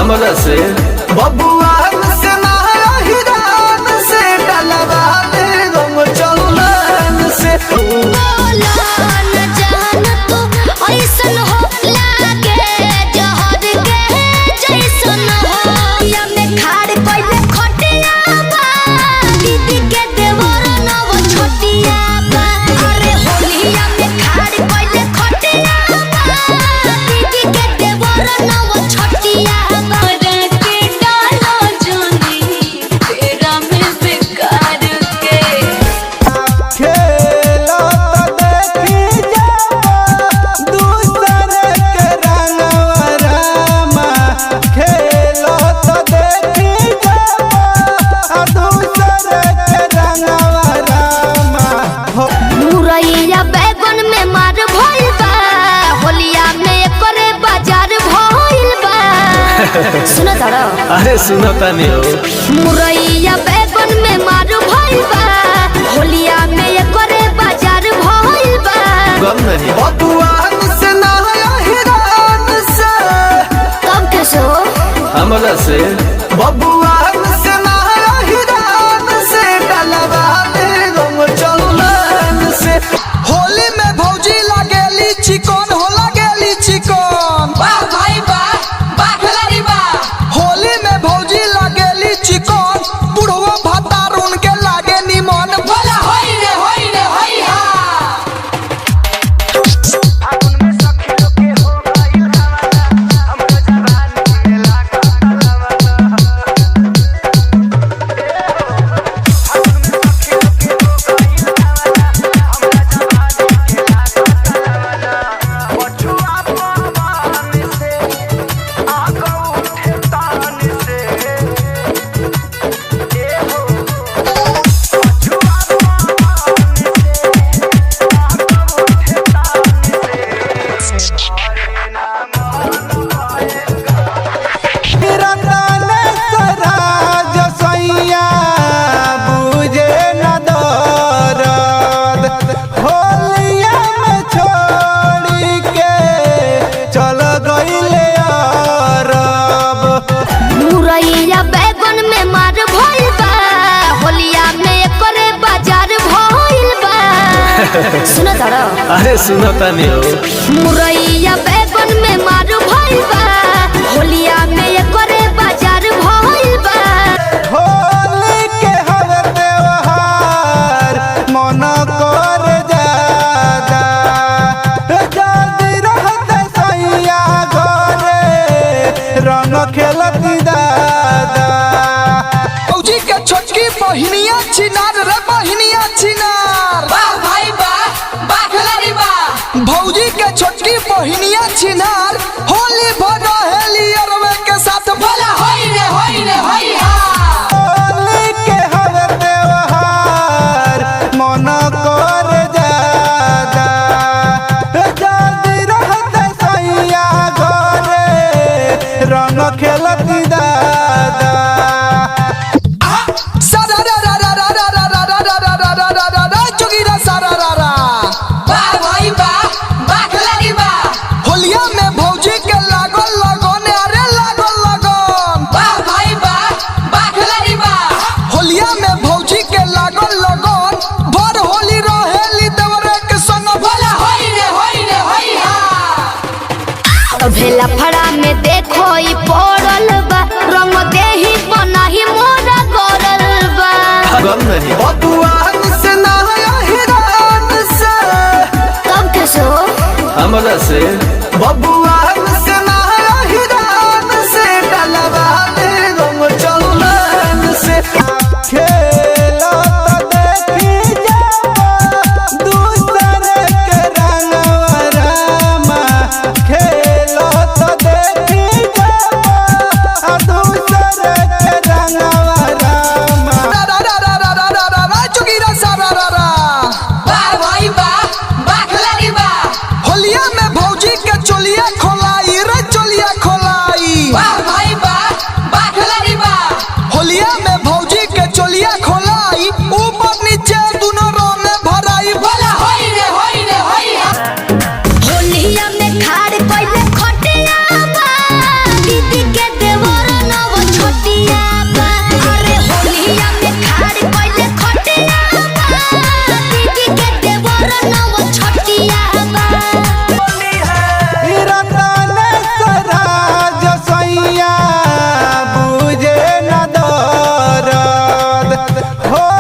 हमरा से बबुआ से ना हिरान से डलवा दे गम चौलान से ऐसन हो लागे जहर के जैसन हो या में खाड़ पहिले खटिया बा दीदी के देवर नव छोटिया बा अरे होलिया में खाड़ पहिले खटिया बा दीदी के देवर नव छोटिया बा रे के डालो जोनी तेरा में बेकार के खेलो तो देखी जावा दूसरे के रंगवा रामा खेलो तो देखी जावा दूसरे के रंगवा रामा मुरैया बैगन में मार भइल बा होलिया में करे बाजार भइल बा सुनो तारा अरे सुनो तनी हो मुरैया बैगन में मार भइल बा होलिया में करे बाजार भइल बा गम नहीं बबुआ से ना हिरान से तब कैसे हो हमरा से बबुआ से ना हिरान से डलवा दे गम चौलान से होली में भौजी लागेली चिकन हो लागेली चिकन वाह भाई वाह वाह खिलाड़ी वाह होली में भौजी लागेली चिकन बुढ़वा भातार उनके लागे निमन बोला होई रे होई हा मुरैया बैगन में मार भइल बा होलिया में करे बाजार भइल बा सुनो तारा अरे सुनो तनी हो मुरैया बैगन में मार भइल बा होलिया में करे बाजार भइल बा होली के हर त्योहार मन कर जादा जल्दी रहते सैया घरे रंग खेलती दादा फौजी के छोटकी बहिनिया छिनार रे बहिनिया छिनार वाह भाई वाह वाह खिलाड़ी वाह भौजी के छोटकी बहिनिया छिनार होली भर हेली अरवे के साथ बोला होई रे होई हा होली के हर त्योहार मन कर जादा जल्दी रहते सैया घरे रंग खेलती दादा चुगीरा सारा वाह भाई वाह वाह खिलाड़ी वाह होलिया में भौजी के लागल लगन अरे लागल लगन वाह भाई वाह वाह खिलाड़ी वाह होलिया में भौजी के लागल लगन भर होली रहेली देवरे के संग बोला होई रे हा भेला फड़ा में देखो ई पड़ल बा रंग देही बनाही मोरा करल बा गम नहीं बबुआ से ना हिरान से तब कैसे हो हमरा से बबुआ से ना हिरान से डलवा दे गम चौलान से खेलो तो देखी जावा दूसरे के रंगवा रामा खेलो तो देखी जावा दूसरे के रंगवा रामा चुगीरा सारा वाह भाई वाह वाह खिलाड़ी वाह होलिया में भौजी के चोलिया हो